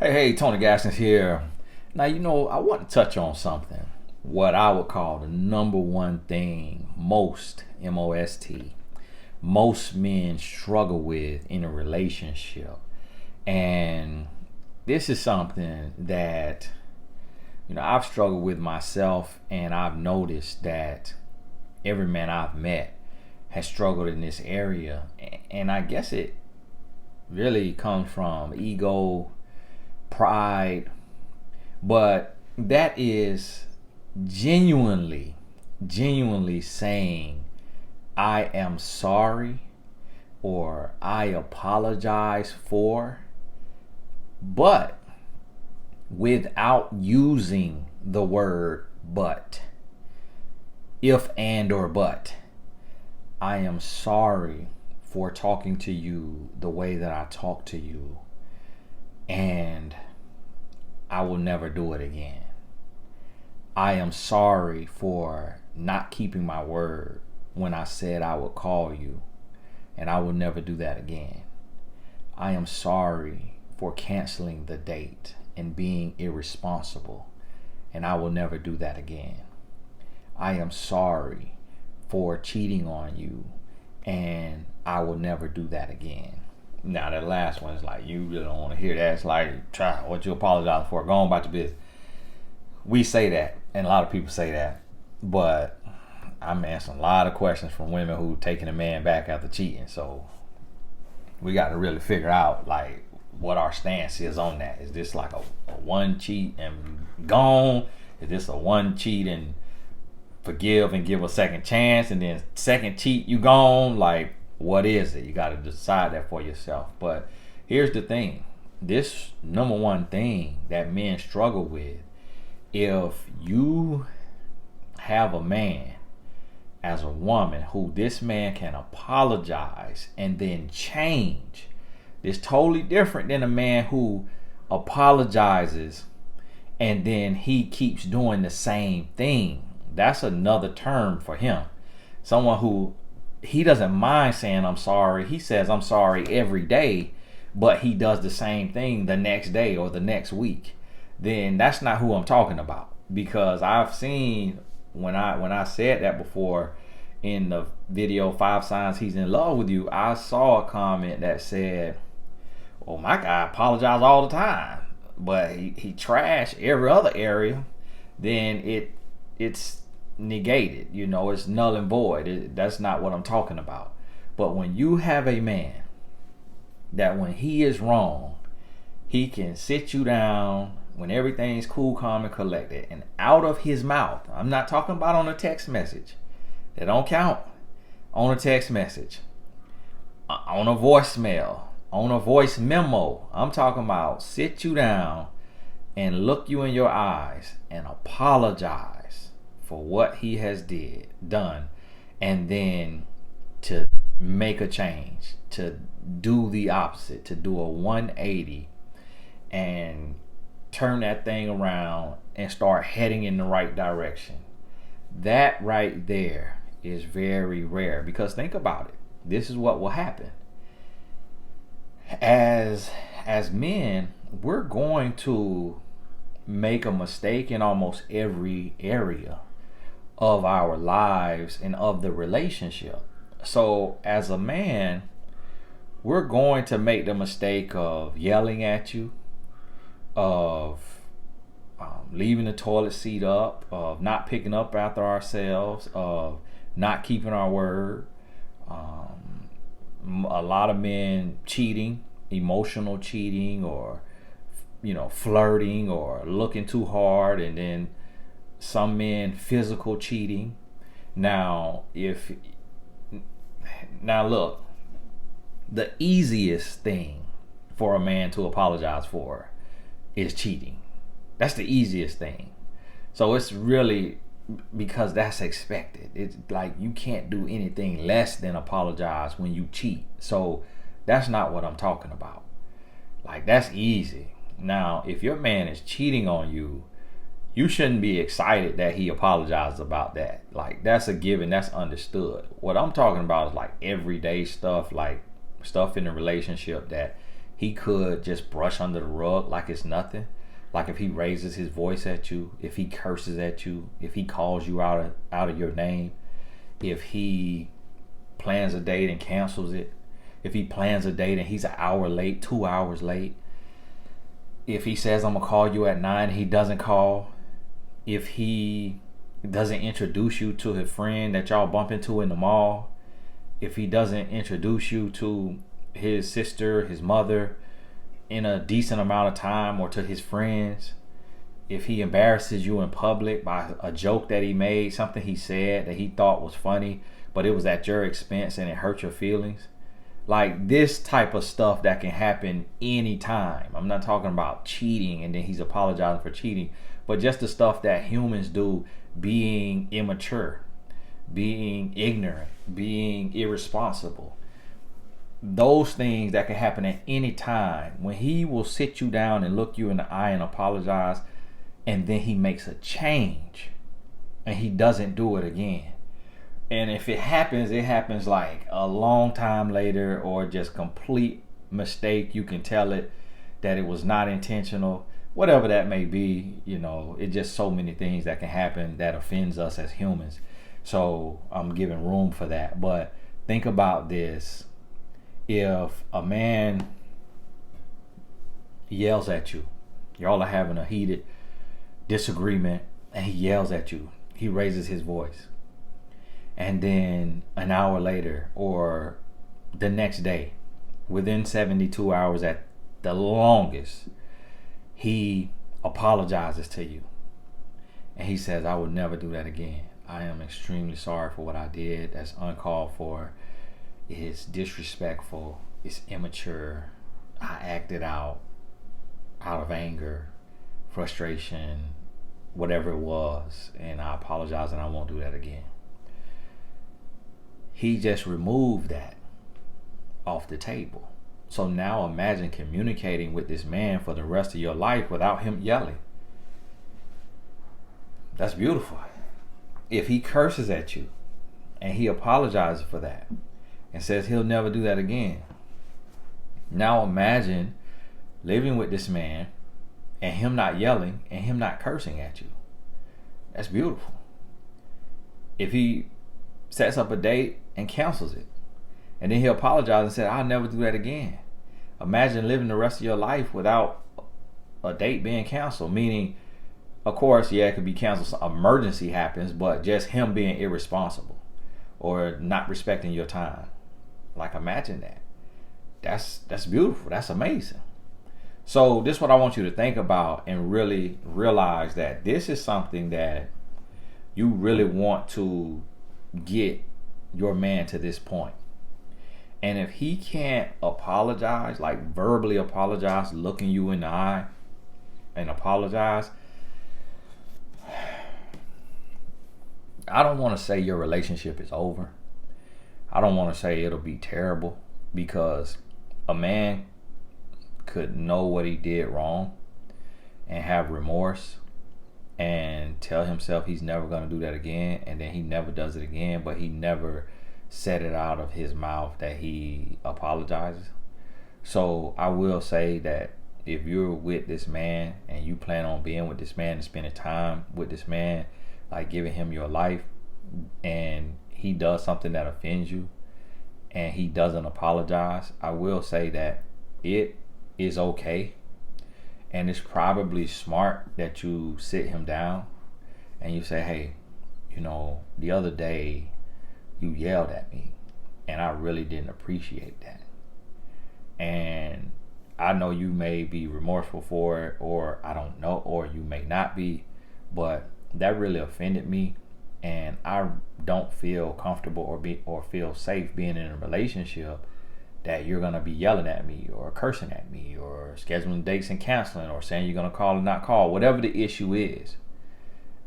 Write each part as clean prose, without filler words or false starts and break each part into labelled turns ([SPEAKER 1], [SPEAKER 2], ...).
[SPEAKER 1] Hey, Tony Gaskins here. Now, I want to touch on something. What I would call the number one thing most men struggle with in a relationship. And this is something that, I've struggled with myself, and I've noticed that every man I've met has struggled in this area. And I guess it really comes from ego, pride, but that is genuinely saying, I am sorry or I apologize for, but without using the word but. If and or but. I am sorry for talking to you the way that I talk to you, and I will never do it again. I am sorry for not keeping my word when I said I would call you, and I will never do that again. I am sorry for canceling the date and being irresponsible, and I will never do that again. I am sorry for cheating on you, and I will never do that again. Now that last one is like, you really don't want to hear that. It's like, try what you apologize for. Go on about your business. We say that, and a lot of people say that, but I'm answering a lot of questions from women who taking a man back after cheating. So we got to really figure out like what our stance is on that. Is this like a one cheat and gone? Is this a one cheat and forgive and give a second chance, and then second cheat you gone? Like, what is it? You got to decide that for yourself. But here's the thing. This number one thing that men struggle with, if you have a man as a woman who this man can apologize and then change, it's totally different than a man who apologizes and then he keeps doing the same thing. That's another term for him. Someone who he doesn't mind saying I'm sorry. He says I'm sorry every day, but he does the same thing the next day or the next week. Then that's not who I'm talking about. Because I've seen when I said that before in the video 5 Signs He's in Love with You, I saw a comment that said, "Oh, my guy apologizes all the time, but he trashed every other area." Then it's negated, it's null and void. That's not what I'm talking about. But when you have a man that when he is wrong, he can sit you down when everything's cool, calm, and collected, and out of his mouth, I'm not talking about on a text message, that don't count, on a text message, on a voicemail, on a voice memo, I'm talking about sit you down and look you in your eyes and apologize for what he has done, and then to make a change, to do the opposite, to do a 180 and turn that thing around and start heading in the right direction. That right there is very rare, because think about it. This is what will happen. As men, we're going to make a mistake in almost every area of our lives and of the relationship. So as a man, we're going to make the mistake of yelling at you, of leaving the toilet seat up, of not picking up after ourselves, of not keeping our word. A lot of men cheating, emotional cheating, or flirting, or looking too hard, and then some men physical cheating. Now look, the easiest thing for a man to apologize for is cheating. That's the easiest thing. So it's really because that's expected. It's like you can't do anything less than apologize when you cheat. So that's not what I'm talking about. Like, that's easy. Now, if your man is cheating on you, you shouldn't be excited that he apologizes about that. Like, that's a given, that's understood. What I'm talking about is like everyday stuff, like stuff in the relationship that he could just brush under the rug like it's nothing. Like if he raises his voice at you, if he curses at you, if he calls you out of your name, if he plans a date and cancels it, if he plans a date and he's an hour late, 2 hours late, if he says I'm gonna call you at 9, he doesn't call, if he doesn't introduce you to his friend that y'all bump into in the mall, if he doesn't introduce you to his sister, his mother in a decent amount of time, or to his friends, if he embarrasses you in public by a joke that he made, something he said that he thought was funny, but it was at your expense and it hurt your feelings. Like this type of stuff that can happen anytime. I'm not talking about cheating and then he's apologizing for cheating, but just the stuff that humans do, being immature, being ignorant, being irresponsible. Those things that can happen at any time. When he will sit you down and look you in the eye and apologize, and then he makes a change and he doesn't do it again. And if it happens like a long time later, or just complete mistake. You can tell it that it was not intentional, whatever that may be. It's just so many things that can happen that offends us as humans. So I'm giving room for that. But think about this. If a man yells at you, y'all are having a heated disagreement, and he yells at you, he raises his voice, and then an hour later or the next day, within 72 hours at the longest, he apologizes to you and he says, I will never do that again. I am extremely sorry for what I did. That's uncalled for. It's disrespectful. It's immature. I acted out of anger, frustration, whatever it was, and I apologize and I won't do that again. He just removed that off the table. So now imagine communicating with this man for the rest of your life without him yelling. That's beautiful. If he curses at you and he apologizes for that and says he'll never do that again, now imagine living with this man and him not yelling and him not cursing at you. That's beautiful. If he sets up a date and cancels it, and then he apologizes and said, I'll never do that again. Imagine living the rest of your life without a date being canceled. Meaning, of course, yeah, it could be canceled. Some emergency happens, but just him being irresponsible or not respecting your time. Like, imagine that. That's beautiful. That's amazing. So this is what I want you to think about and really realize that this is something that you really want to get your man to this point. And if he can't apologize, like verbally apologize, looking you in the eye and apologize, I don't want to say your relationship is over. I don't want to say it'll be terrible, because a man could know what he did wrong and have remorse and tell himself he's never going to do that again, and then he never does it again, but he never said it out of his mouth that he apologizes. So I will say that if you're with this man and you plan on being with this man and spending time with this man, like giving him your life, and he does something that offends you and he doesn't apologize, I will say that it is okay, and it's probably smart that you sit him down and you say, hey, the other day you yelled at me and I really didn't appreciate that, and I know you may be remorseful for it, or I don't know, or you may not be, but that really offended me, and I don't feel comfortable or feel safe being in a relationship that you're gonna be yelling at me or cursing at me or scheduling dates and canceling or saying you're gonna call and not call, whatever the issue is.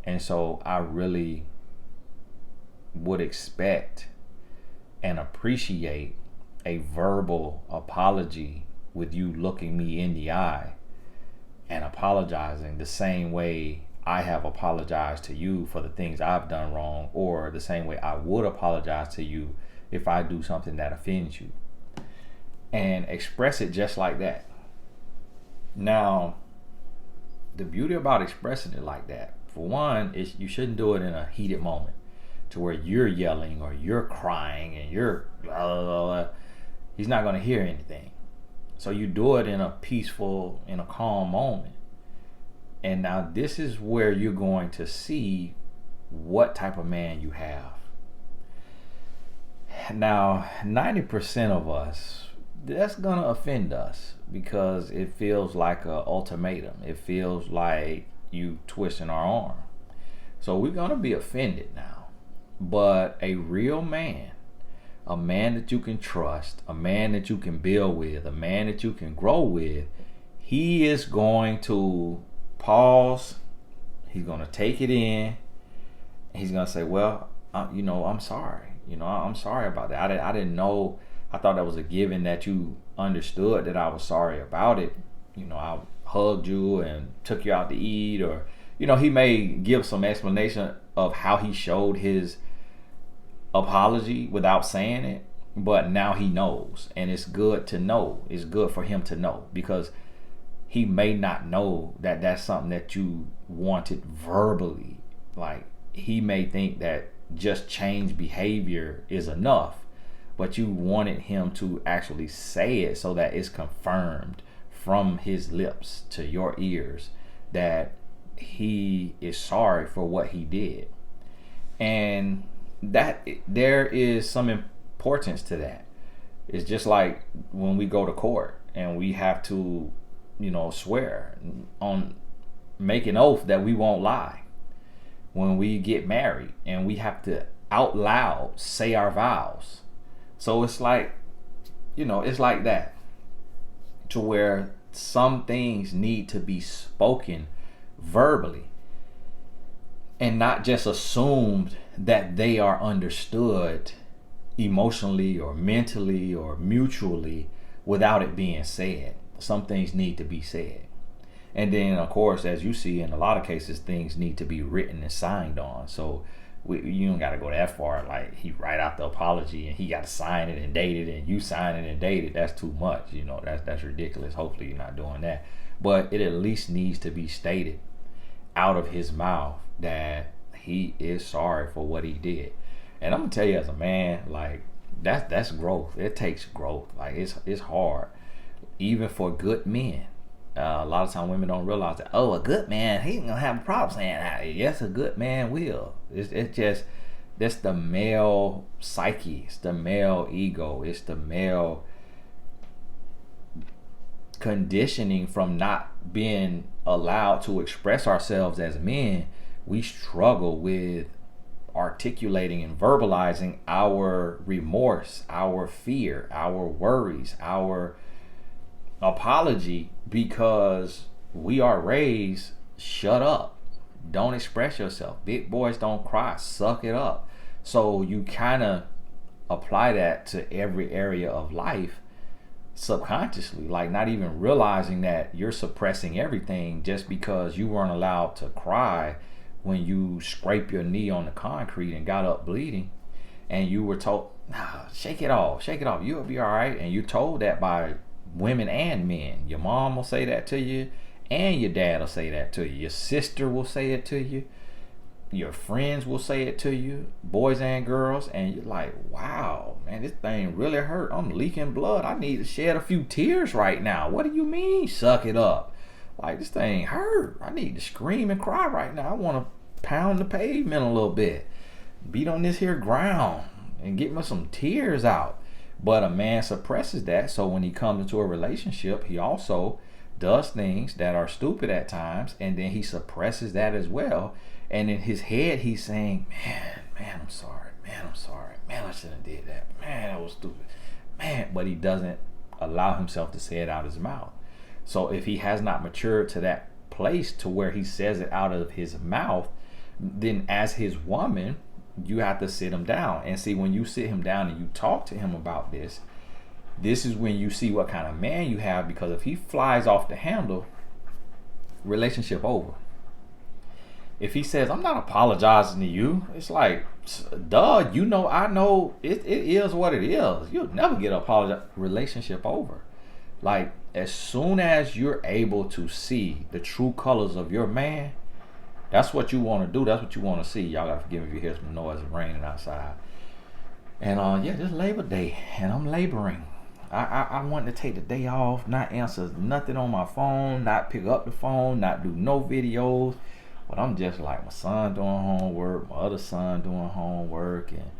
[SPEAKER 1] And so I really would expect and appreciate a verbal apology with you looking me in the eye and apologizing the same way I have apologized to you for the things I've done wrong, or the same way I would apologize to you if I do something that offends you. and express it just like that. Now, the beauty about expressing it like that, for one, is you shouldn't do it in a heated moment to where you're yelling or you're crying and you're blah, blah, blah. He's not going to hear anything. So you do it in a peaceful, in a calm moment. And now this is where you're going to see what type of man you have. Now, 90% of us, that's going to offend us because it feels like an ultimatum. It feels like you twisting our arm. So we're going to be offended now. But a real man, a man that you can trust, a man that you can build with, a man that you can grow with, he is going to pause. He's going to take it in. He's going to say, well, I'm sorry. I'm sorry about that. I didn't know. I thought that was a given that you understood that I was sorry about it. I hugged you and took you out to eat, or, he may give some explanation of how he showed his apology without saying it, but now he knows, and it's good to know. It's good for him to know, because he may not know that that's something that you wanted verbally. Like, he may think that just change behavior is enough, but you wanted him to actually say it so that it's confirmed from his lips to your ears that he is sorry for what he did. And that there is some importance to that. It's just like when we go to court and we have to, swear on, make an oath that we won't lie. When we get married and we have to out loud say our vows. So it's like, it's like that, to where some things need to be spoken verbally and not just assumed that they are understood emotionally or mentally or mutually without it being said. Some things need to be said. And then, of course, as you see, in a lot of cases, things need to be written and signed on. So you don't got to go that far. Like, he write out the apology and he got to sign it and date it, and you sign it and date it. That's too much. That's ridiculous. Hopefully you're not doing that. But it at least needs to be stated out of his mouth that he is sorry for what he did. And I'm gonna tell you, as a man, like, that's growth. It takes growth. Like, it's hard, even for good men. A lot of times women don't realize that, a good man, he ain't gonna have a problem saying that. Yes, a good man will. It's just, that's the male psyche. It's the male ego. It's the male conditioning from not being allowed to express ourselves as men. We struggle with articulating and verbalizing our remorse, our fear, our worries, our apology, because we are raised, shut up, don't express yourself, big boys don't cry, suck it up. So you kind of apply that to every area of life subconsciously, like not even realizing that you're suppressing everything just because you weren't allowed to cry when you scrape your knee on the concrete and got up bleeding, and you were told, nah, shake it off, you'll be all right. And you're told that by women and men. Your mom will say that to you, and your dad will say that to you. Your sister will say it to you. Your friends will say it to you, boys and girls, and you're like, wow, man, this thing really hurt. I'm leaking blood. I need to shed a few tears right now. What do you mean, suck it up? Like, this thing hurt. I need to scream and cry right now. I want to pound the pavement a little bit, beat on this here ground, and get me some tears out. But a man suppresses that, so when he comes into a relationship, he also does things that are stupid at times, and then he suppresses that as well. And in his head, he's saying, man, I'm sorry. Man, I shouldn't have did that. Man, that was stupid. Man, but he doesn't allow himself to say it out of his mouth. So if he has not matured to that place to where he says it out of his mouth, then as his woman, you have to sit him down. And see, when you sit him down and you talk to him about this is when you see what kind of man you have. Because if he flies off the handle, relationship over. If he says, I'm not apologizing to you, it's like, duh, you know, I know it is what it is. You'll never get a relationship over. Like, as soon as you're able to see the true colors of your man, that's what you want to do. That's what you want to see. Y'all gotta forgive me if you hear some noise. It's raining outside. And yeah, just Labor Day, and I'm laboring. I want to take the day off, not answer nothing on my phone, not pick up the phone, not do no videos. But I'm just like, my son doing homework, my other son doing homework, and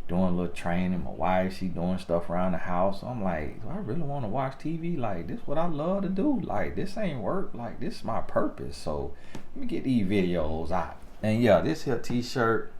[SPEAKER 1] doing a little training. My wife, she doing stuff around the house. I'm like, do I really want to watch TV? Like, this what I love to do. Like, this ain't work. Like, this is my purpose. So let me get these videos out. And yeah, this here t-shirt,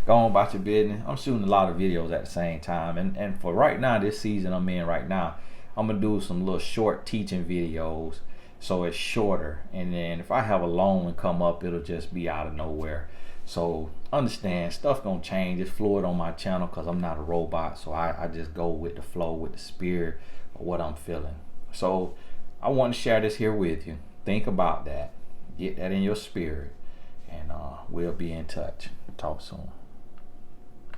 [SPEAKER 1] go on about your business. I'm shooting a lot of videos at the same time. And for right now, this season I'm in right now, I'm going to do some little short teaching videos. So it's shorter. And then if I have a long one come up, it'll just be out of nowhere. So understand, stuff gonna change. It's fluid on my channel because I'm not a robot. So I just go with the flow, with the spirit of what I'm feeling. So I want to share this here with you. Think about that. Get that in your spirit. And we'll be in touch. Talk soon.